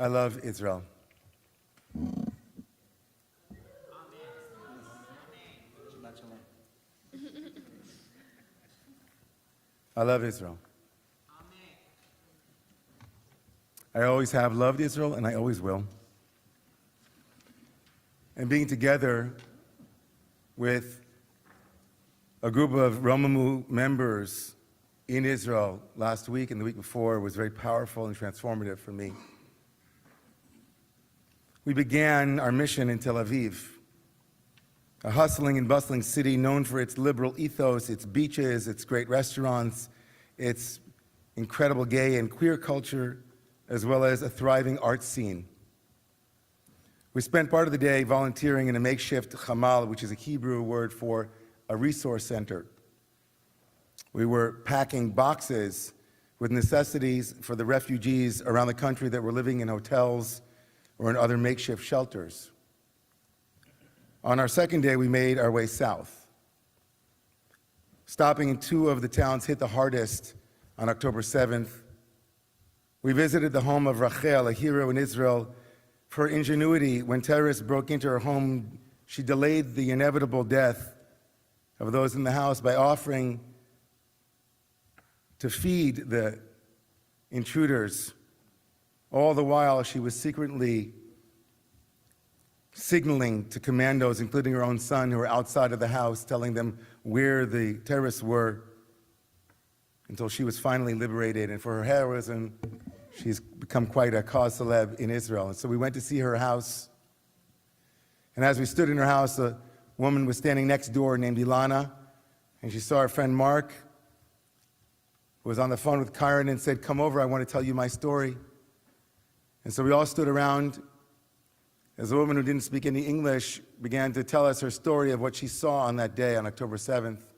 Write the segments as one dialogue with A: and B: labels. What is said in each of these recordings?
A: I love Israel. I love Israel. I always have loved Israel, and I always will. And being together with a group of Romamu members in Israel last week and the week before was very powerful and transformative for me. We began our mission in Tel Aviv, a hustling and bustling city known for its liberal ethos, its beaches, its great restaurants, its incredible gay and queer culture, as well as a thriving art scene. We spent part of the day volunteering in a makeshift chamal, which is a Hebrew word for a resource center. We were packing boxes with necessities for the refugees around the country that were living in hotels or in other makeshift shelters. On our second day, we made our way south, stopping in two of the towns hit the hardest on October 7th. We visited the home of Rachel, a hero in Israel. For her ingenuity, when terrorists broke into her home, she delayed the inevitable death of those in the house by offering to feed the intruders. All the while, she was secretly signaling to commandos, including her own son, who were outside of the house, telling them where the terrorists were, until she was finally liberated. And for her heroism, she's become quite a cause célèbre in Israel. And so we went to see her house. And as we stood in her house, a woman was standing next door named Ilana, and she saw our friend Mark, who was on the phone with Karen, and said, "Come over, I want to tell you my story." And so we all stood around as a woman who didn't speak any English began to tell us her story of what she saw on that day, on October 7th,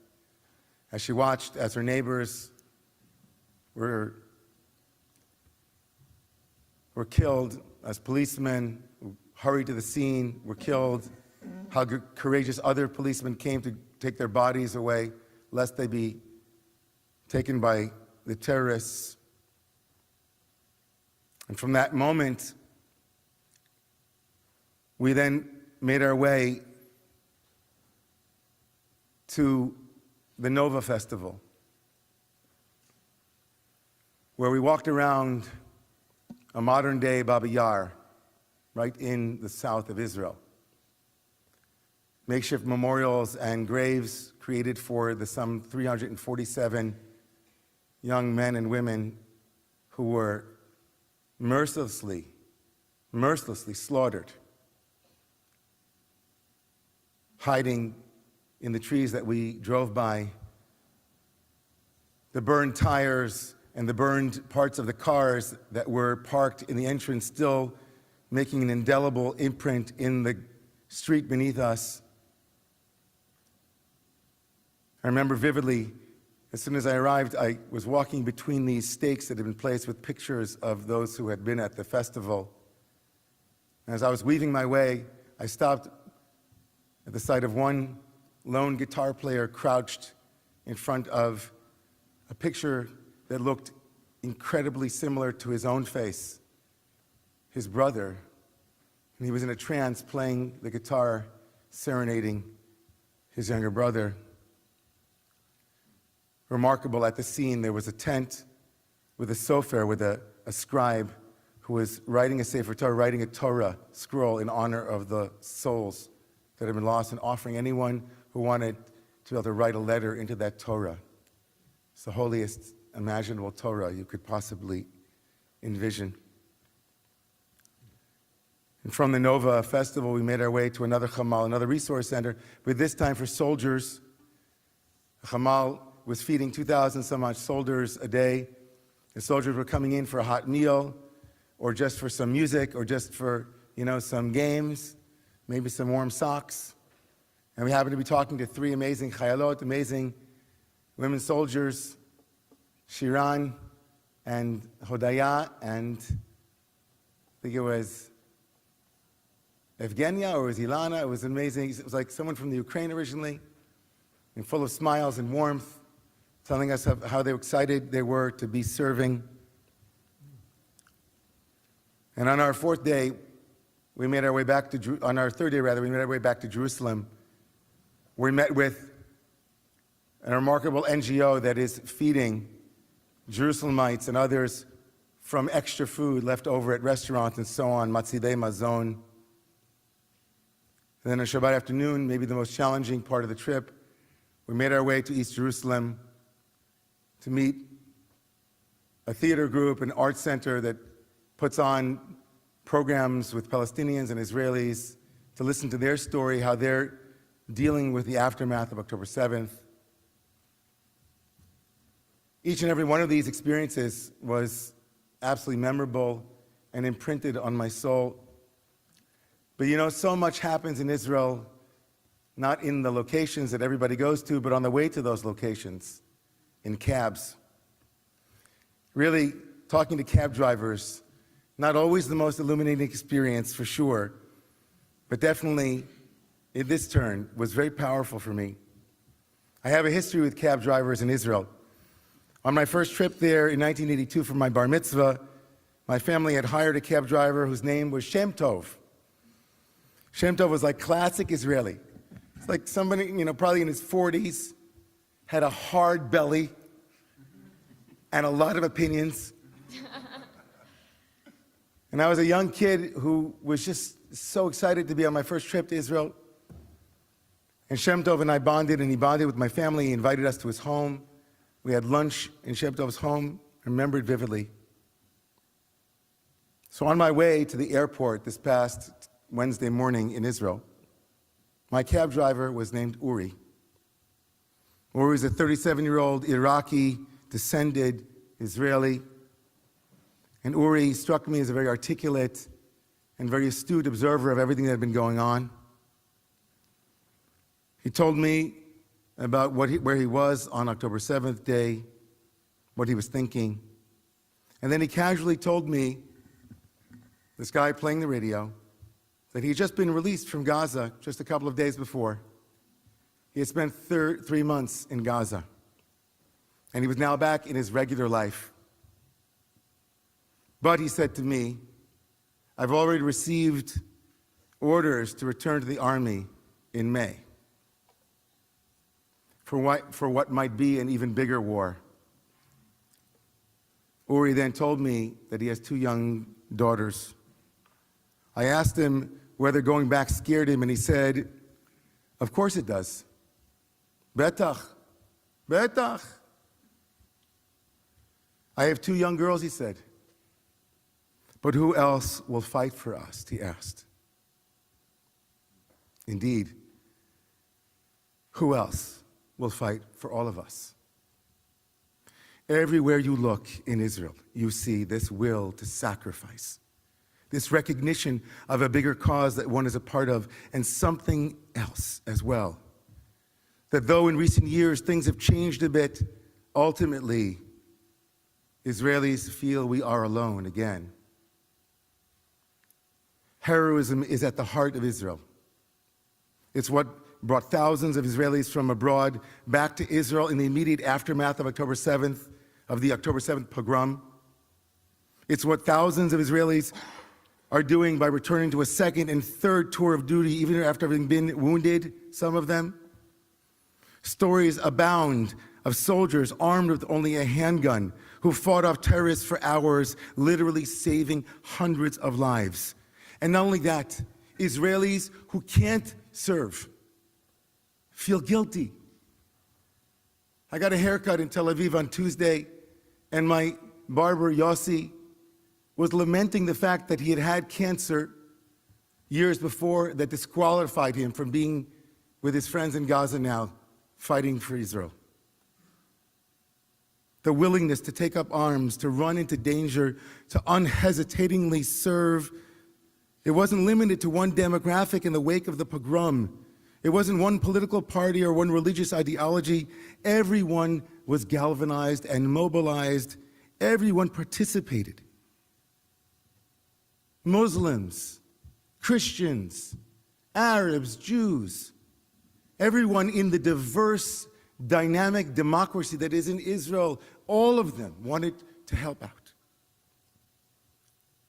A: as she watched as her neighbors were killed, as policemen who hurried to the scene were killed, how courageous other policemen came to take their bodies away, lest they be taken by the terrorists. And from that moment, we then made our way to the Nova Festival, where we walked around a modern-day Baba Yar, right in the south of Israel. Makeshift memorials and graves created for the some 347 young men and women who were mercilessly slaughtered, hiding in the trees that we drove by. The burned tires and the burned parts of the cars that were parked in the entrance still making an indelible imprint in the street beneath us. I remember vividly, as soon as I arrived, I was walking between these stakes that had been placed with pictures of those who had been at the festival. And as I was weaving my way, I stopped at the sight of one lone guitar player crouched in front of a picture that looked incredibly similar to his own face, his brother. And he was in a trance playing the guitar, serenading his younger brother. Remarkable, at the scene, there was a tent with a sofer, with a scribe who was writing a Sefer Torah, writing a Torah scroll in honor of the souls that had been lost, and offering anyone who wanted to be able to write a letter into that Torah. It's the holiest imaginable Torah you could possibly envision. And from the Nova Festival, we made our way to another Chamal, another resource center, but this time for soldiers. The Chamal was feeding 2,000 some odd soldiers a day. The soldiers were coming in for a hot meal, or just for some music, or just for, some games, maybe some warm socks. And we happened to be talking to three amazing chayalot, amazing women soldiers, Shiran and Hodaya, and I think it was Evgenia, or it was Ilana. It was amazing. It was like someone from the Ukraine originally, and full of smiles and warmth, telling us how excited they were to be serving. And on our fourth day, we made our way back to, on our third day rather, we made our way back to Jerusalem. We met with a remarkable NGO that is feeding Jerusalemites and others from extra food left over at restaurants and so on, Matzidei Mazon. And then on Shabbat afternoon, maybe the most challenging part of the trip, we made our way to East Jerusalem to meet a theater group, an art center that puts on programs with Palestinians and Israelis to listen to their story, how they're dealing with the aftermath of October 7th. Each and every one of these experiences was absolutely memorable and imprinted on my soul. But you know, so much happens in Israel, not in the locations that everybody goes to, but on the way to those locations, in cabs. Really, talking to cab drivers, not always the most illuminating experience for sure, but definitely in this turn was very powerful for me. I have a history with cab drivers in Israel. On my first trip there in 1982 for my bar mitzvah, my family had hired a cab driver whose name was Shem Tov. Shem Tov was like classic Israeli. It's like somebody, you know, probably in his 40s, had a hard belly and a lot of opinions. And I was a young kid who was just so excited to be on my first trip to Israel. And Shem Tov and I bonded, and he bonded with my family. He invited us to his home. We had lunch in Shem Tov's home. I remember it vividly. So on my way to the airport this past Wednesday morning in Israel, my cab driver was named Uri. Uri was a 37-year-old Iraqi, descended Israeli. And Uri struck me as a very articulate and very astute observer of everything that had been going on. He told me about where he was on October 7th day, what he was thinking. And then he casually told me, this guy playing the radio, that he had just been released from Gaza just a couple of days before. He had spent 3 months in Gaza, and he was now back in his regular life. But he said to me, I've already received orders to return to the army in May for what might be an even bigger war. Uri then told me that he has 2 young daughters. I asked him whether going back scared him, and he said, of course it does. Betach, betach. I have 2 young girls, he said. But who else will fight for us, he asked. Indeed, who else will fight for all of us? Everywhere you look in Israel, you see this will to sacrifice, this recognition of a bigger cause that one is a part of, and something else as well. That though in recent years things have changed a bit, ultimately, Israelis feel we are alone again. Heroism is at the heart of Israel. It's what brought thousands of Israelis from abroad back to Israel in the immediate aftermath of October 7th, of the October 7th pogrom. It's what thousands of Israelis are doing by returning to a second and third tour of duty, even after having been wounded, some of them. Stories abound of soldiers armed with only a handgun who fought off terrorists for hours, literally saving hundreds of lives. And not only that, Israelis who can't serve feel guilty. I got a haircut in Tel Aviv on Tuesday, and my barber, Yossi, was lamenting the fact that he had had cancer years before that disqualified him from being with his friends in Gaza now, fighting for Israel. The willingness to take up arms, to run into danger, to unhesitatingly serve. It wasn't limited to one demographic in the wake of the pogrom. It wasn't one political party or one religious ideology. Everyone was galvanized and mobilized. Everyone participated. Muslims, Christians, Arabs, Jews, everyone in the diverse, dynamic democracy that is in Israel, all of them wanted to help out.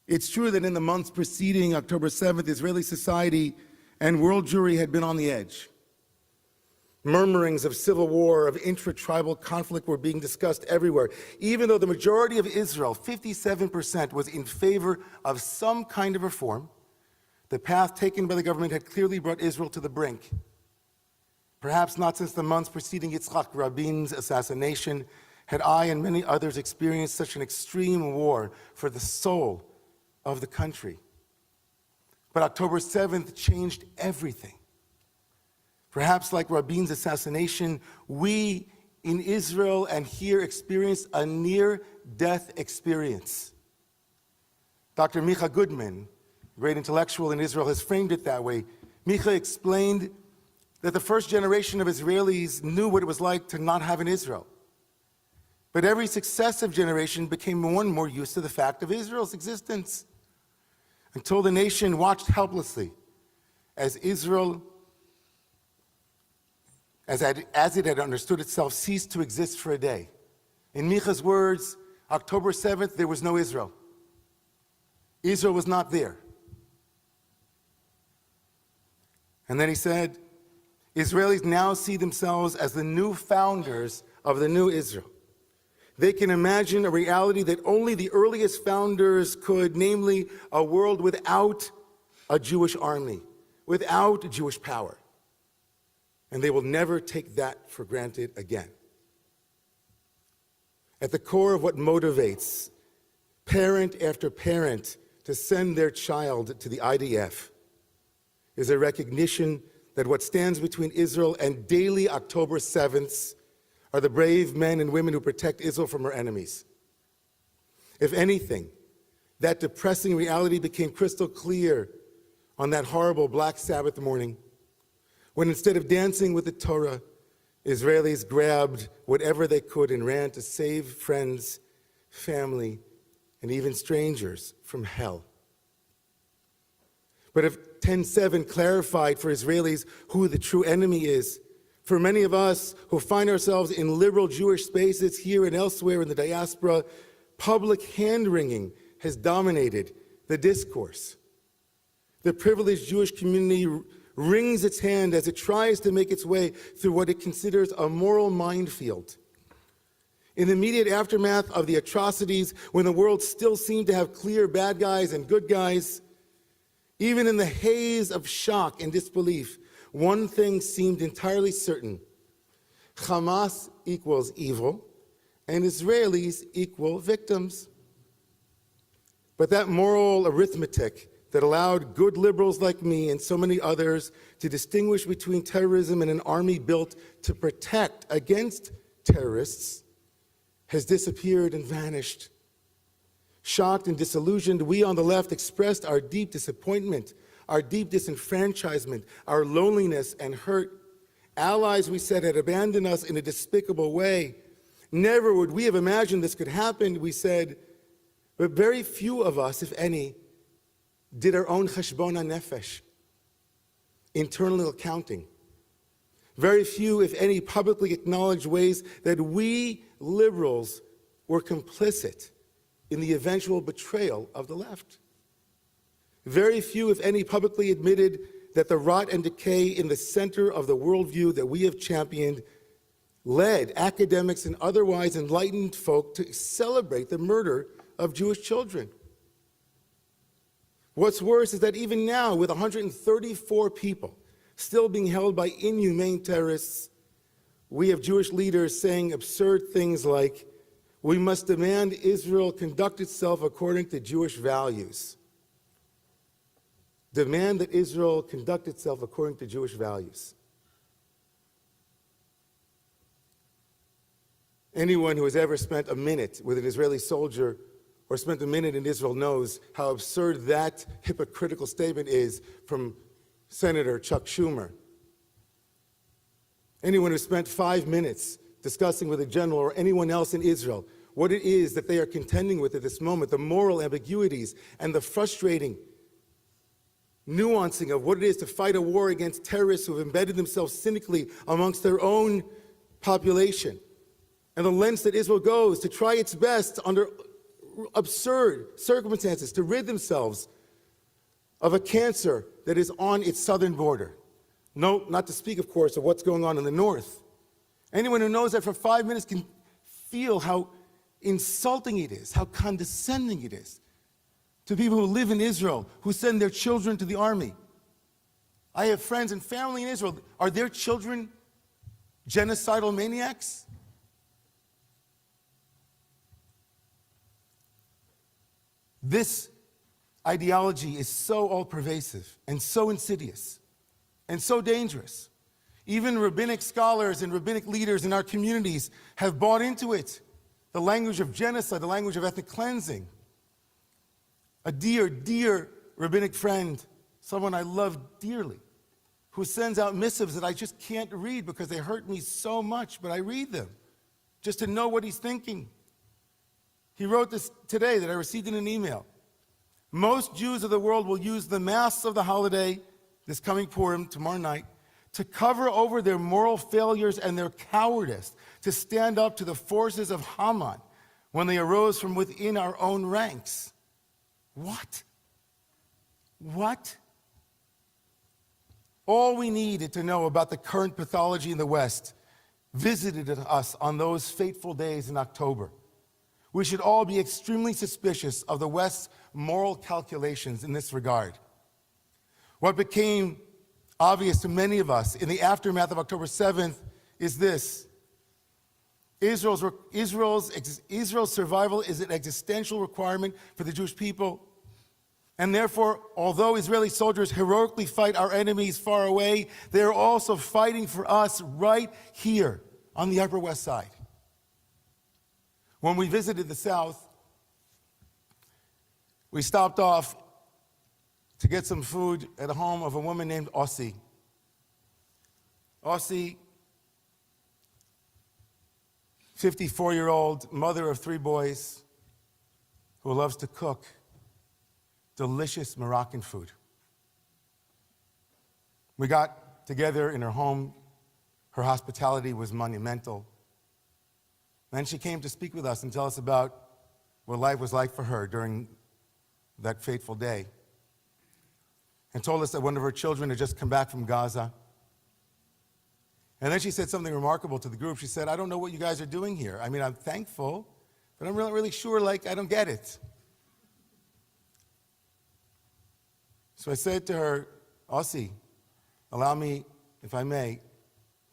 A: It's true that in the months preceding October 7th, Israeli society and world Jewry had been on the edge. Murmurings of civil war, of intra-tribal conflict were being discussed everywhere. Even though the majority of Israel, 57%, was in favor of some kind of reform, the path taken by the government had clearly brought Israel to the brink. Perhaps not since the months preceding Yitzhak Rabin's assassination had I and many others experienced such an extreme war for the soul of the country. But October 7th changed everything. Perhaps like Rabin's assassination, we in Israel and here experienced a near-death experience. Dr. Micha Goodman, a great intellectual in Israel, has framed it that way. Micha explained that the first generation of Israelis knew what it was like to not have an Israel. But every successive generation became more and more used to the fact of Israel's existence, until the nation watched helplessly as Israel, as it had understood itself, ceased to exist for a day. In Micha's words, October 7th, there was no Israel. Israel was not there. And then he said, Israelis now see themselves as the new founders of the new Israel. They can imagine a reality that only the earliest founders could, namely a world without a Jewish army, without Jewish power. And they will never take that for granted again. At the core of what motivates parent after parent to send their child to the IDF is a recognition that what stands between Israel and daily October 7ths are the brave men and women who protect Israel from her enemies. If anything, that depressing reality became crystal clear on that horrible Black Sabbath morning, when instead of dancing with the Torah, Israelis grabbed whatever they could and ran to save friends, family, and even strangers from hell. But if 10/7 clarified for Israelis who the true enemy is, for many of us who find ourselves in liberal Jewish spaces here and elsewhere in the diaspora, public hand-wringing has dominated the discourse. The privileged Jewish community wrings its hand as it tries to make its way through what it considers a moral minefield. In the immediate aftermath of the atrocities, when the world still seemed to have clear bad guys and good guys, even in the haze of shock and disbelief, one thing seemed entirely certain: Hamas equals evil, and Israelis equal victims. But that moral arithmetic that allowed good liberals like me and so many others to distinguish between terrorism and an army built to protect against terrorists has disappeared and vanished. Shocked and disillusioned, we on the left expressed our deep disappointment, our deep disenfranchisement, our loneliness and hurt. Allies, we said, had abandoned us in a despicable way. Never would we have imagined this could happen, we said, but very few of us, if any, did our own cheshbon nefesh, internal accounting. Very few, if any, publicly acknowledged ways that we liberals were complicit in the eventual betrayal of the left. Very few, if any, publicly admitted that the rot and decay in the center of the worldview that we have championed led academics and otherwise enlightened folk to celebrate the murder of Jewish children. What's worse is that even now, with 134 people still being held by inhumane terrorists, we have Jewish leaders saying absurd things like, we must demand Israel conduct itself according to Jewish values. Demand that Israel conduct itself according to Jewish values. Anyone who has ever spent a minute with an Israeli soldier or spent a minute in Israel knows how absurd that hypocritical statement is from Senator Chuck Schumer. Anyone who spent 5 minutes discussing with a general or anyone else in Israel what it is that they are contending with at this moment, the moral ambiguities and the frustrating nuancing of what it is to fight a war against terrorists who have embedded themselves cynically amongst their own population, and the lengths that Israel goes to try its best under absurd circumstances to rid themselves of a cancer that is on its southern border. No, not to speak, of course, of what's going on in the north. Anyone who knows that for 5 minutes can feel how insulting it is, how condescending it is to people who live in Israel, who send their children to the army. I have friends and family in Israel. Are their children genocidal maniacs? This ideology is so all-pervasive and so insidious and so dangerous. Even rabbinic scholars and rabbinic leaders in our communities have bought into it. The language of genocide, the language of ethnic cleansing. A dear, dear rabbinic friend, someone I love dearly, who sends out missives that I just can't read because they hurt me so much, but I read them just to know what he's thinking. He wrote this today that I received in an email. Most Jews of the world will use the Mass of the holiday, this coming Purim, tomorrow night, to cover over their moral failures and their cowardice, to stand up to the forces of Haman when they arose from within our own ranks. What? What? All we needed to know about the current pathology in the West visited us on those fateful days in October. We should all be extremely suspicious of the West's moral calculations in this regard. What became obvious to many of us in the aftermath of October 7th is this. Israel's survival is an existential requirement for the Jewish people. And therefore, although Israeli soldiers heroically fight our enemies far away, they are also fighting for us right here on the Upper West Side. When we visited the South, we stopped off to get some food at the home of a woman named Ossie. Ossie, 54-year-old mother of 3 boys who loves to cook delicious Moroccan food. We got together in her home. Her hospitality was monumental. Then she came to speak with us and tell us about what life was like for her during that fateful day, and told us that one of her children had just come back from Gaza. And then she said something remarkable to the group. She said, I don't know what you guys are doing here. I mean, I'm thankful, but I'm really sure, I don't get it. So I said to her, Ossie, allow me, if I may,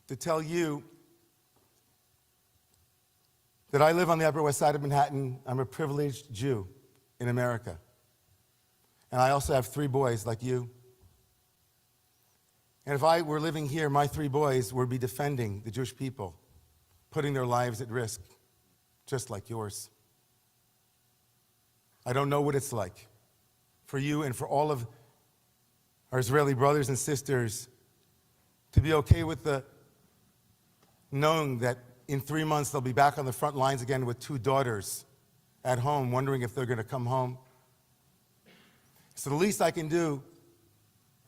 A: to tell you that I live on the Upper West Side of Manhattan. I'm a privileged Jew in America. And I also have 3 boys like you. And if I were living here, my 3 boys would be defending the Jewish people, putting their lives at risk, just like yours. I don't know what it's like for you and for all of our Israeli brothers and sisters to be okay with the knowing that in 3 months they'll be back on the front lines again with 2 daughters at home, wondering if they're going to come home. So the least I can do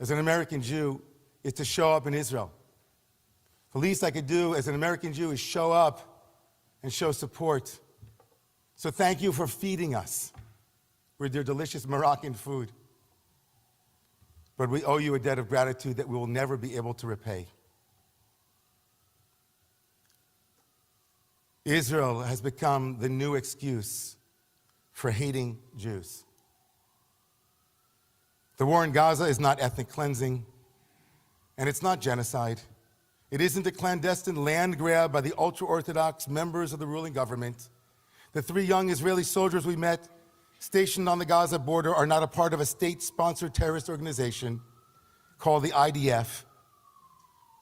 A: as an American Jew is to show up in Israel. The least I could do as an American Jew is show up and show support. So thank you for feeding us with your delicious Moroccan food. But we owe you a debt of gratitude that we will never be able to repay. Israel has become the new excuse for hating Jews. The war in Gaza is not ethnic cleansing, and it's not genocide. It isn't a clandestine land grab by the ultra-Orthodox members of the ruling government. The 3 young Israeli soldiers we met stationed on the Gaza border are not a part of a state-sponsored terrorist organization called the IDF,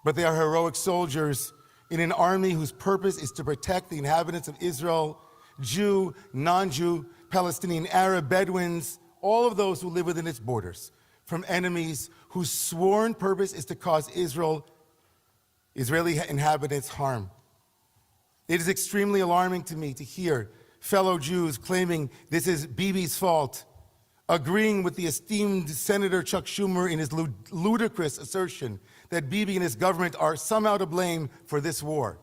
A: but they are heroic soldiers in an army whose purpose is to protect the inhabitants of Israel, Jew, non-Jew, Palestinian, Arab, Bedouins, all of those who live within its borders, from enemies whose sworn purpose is to cause Israeli inhabitants harm. It is extremely alarming to me to hear fellow Jews claiming this is Bibi's fault, agreeing with the esteemed Senator Chuck Schumer in his ludicrous assertion that Bibi and his government are somehow to blame for this war.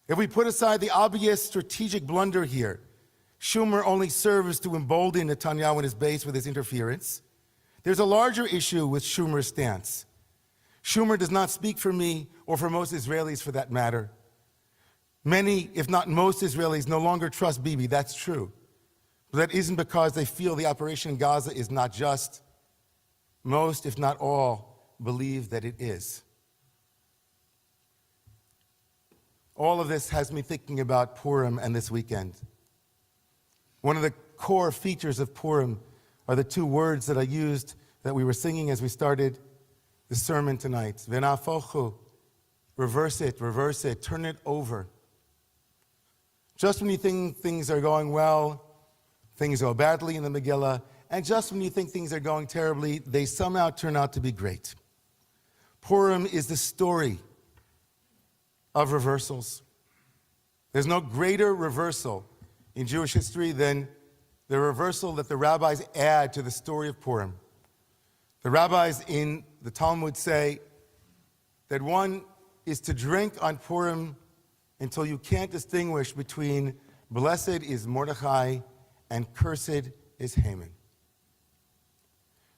A: If we put aside the obvious strategic blunder here, Schumer only serves to embolden Netanyahu and his base with his interference. There's a larger issue with Schumer's stance. Schumer does not speak for me or for most Israelis for that matter. Many, if not most Israelis, no longer trust Bibi. That's true. But that isn't because they feel the operation in Gaza is not just. Most, if not all, believe that it is. All of this has me thinking about Purim and this weekend. One of the core features of Purim are the two words that I used that we were singing as we started the sermon tonight. V'nafochu, reverse it, turn it over. Just when you think things are going well, things go badly in the Megillah, and just when you think things are going terribly, they somehow turn out to be great. Purim is the story of reversals. There's no greater reversal in Jewish history than the reversal that the rabbis add to the story of Purim. The rabbis in the Talmud say that one is to drink on Purim until you can't distinguish between blessed is Mordechai and cursed is Haman.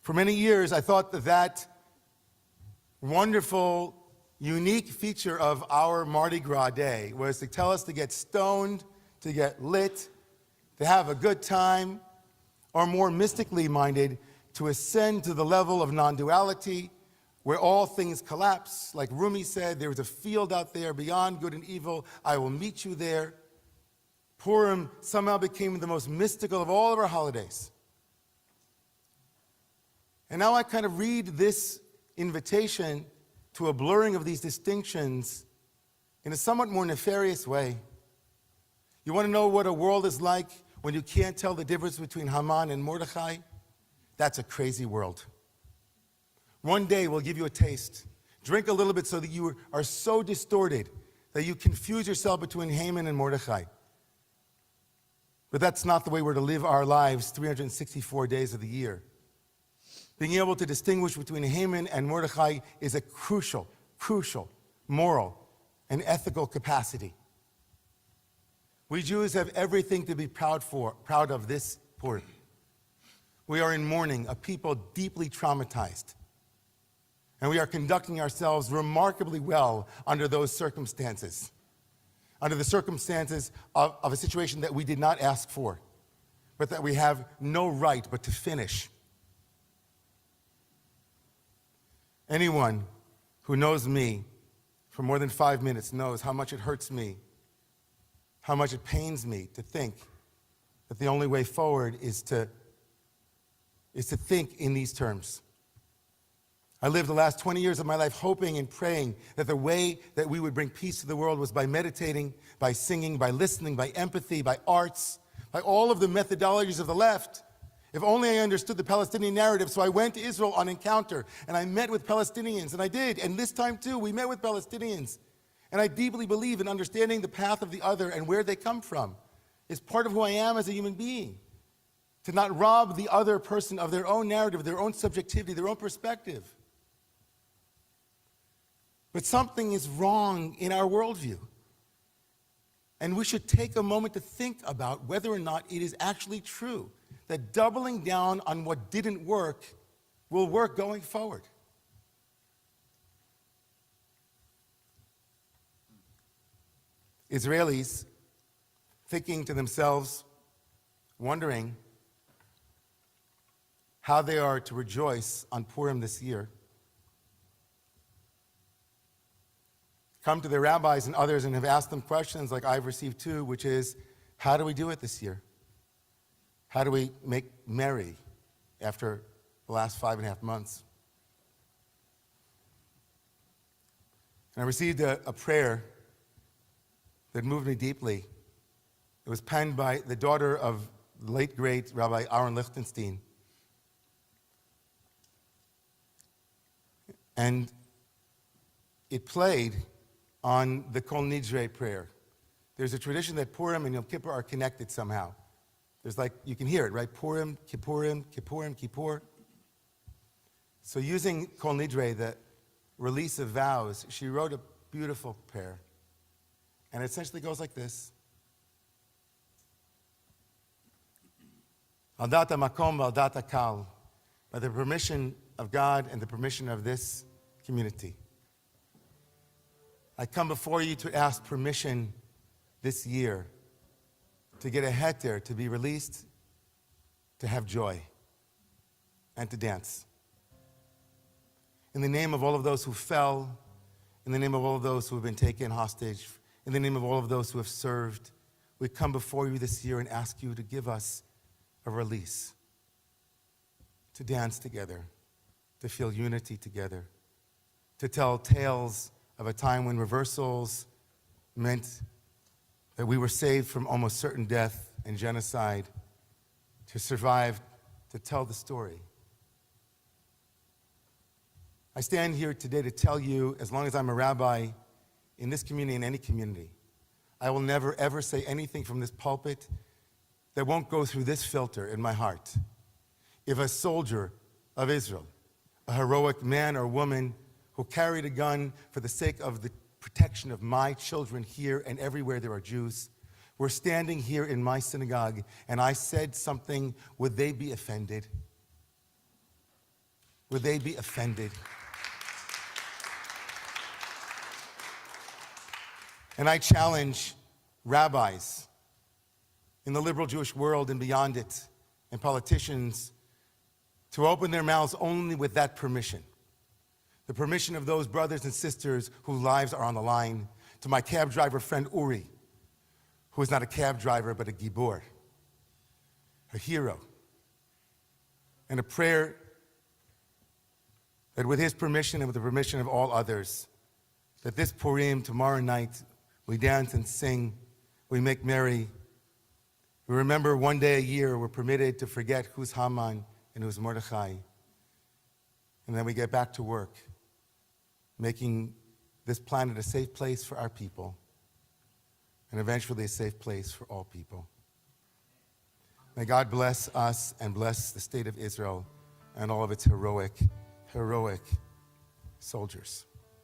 A: For many years, I thought that wonderful, unique feature of our Mardi Gras day was to tell us to get stoned, to get lit, to have a good time, or more mystically minded, to ascend to the level of non-duality, where all things collapse. Like Rumi said, there is a field out there beyond good and evil. I will meet you there. Purim somehow became the most mystical of all of our holidays. And now I kind of read this invitation to a blurring of these distinctions in a somewhat more nefarious way. You want to know what a world is like when you can't tell the difference between Haman and Mordechai? That's a crazy world. One day we'll give you a taste. Drink a little bit so that you are so distorted that you confuse yourself between Haman and Mordechai. But that's not the way we're to live our lives 364 days of the year. Being able to distinguish between Haman and Mordechai is a crucial moral and ethical capacity. We Jews have everything to be proud of this Purim. We are in mourning, a people deeply traumatized. And we are conducting ourselves remarkably well under those circumstances, under the circumstances of a situation that we did not ask for, but that we have no right but to finish. Anyone who knows me for more than 5 minutes knows how much it hurts me, how much it pains me to think that the only way forward is to think in these terms. I lived the last 20 years of my life hoping and praying that the way that we would bring peace to the world was by meditating, by singing, by listening, by empathy, by arts, by all of the methodologies of the left. If only I understood the Palestinian narrative. So I went to Israel on encounter, and I met with Palestinians, and I did. And this time, too, we met with Palestinians. And I deeply believe in understanding the path of the other and where they come from. It's part of who I am as a human being. To not rob the other person of their own narrative, their own subjectivity, their own perspective. But something is wrong in our worldview. And we should take a moment to think about whether or not it is actually true that doubling down on what didn't work will work going forward. Israelis thinking to themselves, wondering how they are to rejoice on Purim this year, come to their rabbis and others and have asked them questions like I've received too, which is, how do we do it this year? How do we make merry after the last 5.5 months? And I received a prayer that moved me deeply. It was penned by the daughter of the late, great Rabbi Aaron Lichtenstein. And it played on the Kol Nidre prayer. There's a tradition that Purim and Yom Kippur are connected somehow. There's like, you can hear it, right? Purim, Kippurim, Kippurim, Kippur. So using Kol Nidre, the release of vows, she wrote a beautiful prayer. And it essentially goes like this. Al data makom, al data kal, by the permission of God and the permission of this community. I come before you to ask permission this year to get a heter, to be released, to have joy, and to dance. In the name of all of those who fell, in the name of all of those who have been taken hostage, in the name of all of those who have served, we come before you this year and ask you to give us a release, to dance together, to feel unity together, to tell tales of a time when reversals meant that we were saved from almost certain death and genocide, to survive, to tell the story. I stand here today to tell you, as long as I'm a rabbi in this community, in any community, I will never, ever say anything from this pulpit that won't go through this filter in my heart. If a soldier of Israel, a heroic man or woman who carried a gun for the sake of the protection of my children here and everywhere there are Jews, were standing here in my synagogue and I said something, would they be offended? Would they be offended? And I challenge rabbis in the liberal Jewish world and beyond it, and politicians, to open their mouths only with that permission. The permission of those brothers and sisters whose lives are on the line. To my cab driver friend Uri, who is not a cab driver but a gibor, a hero. And a prayer that with his permission and with the permission of all others, that this Purim, tomorrow night, we dance and sing, we make merry. We remember one day a year we're permitted to forget who's Haman and who's Mordechai. And then we get back to work, making this planet a safe place for our people, and eventually a safe place for all people. May God bless us and bless the state of Israel and all of its heroic soldiers.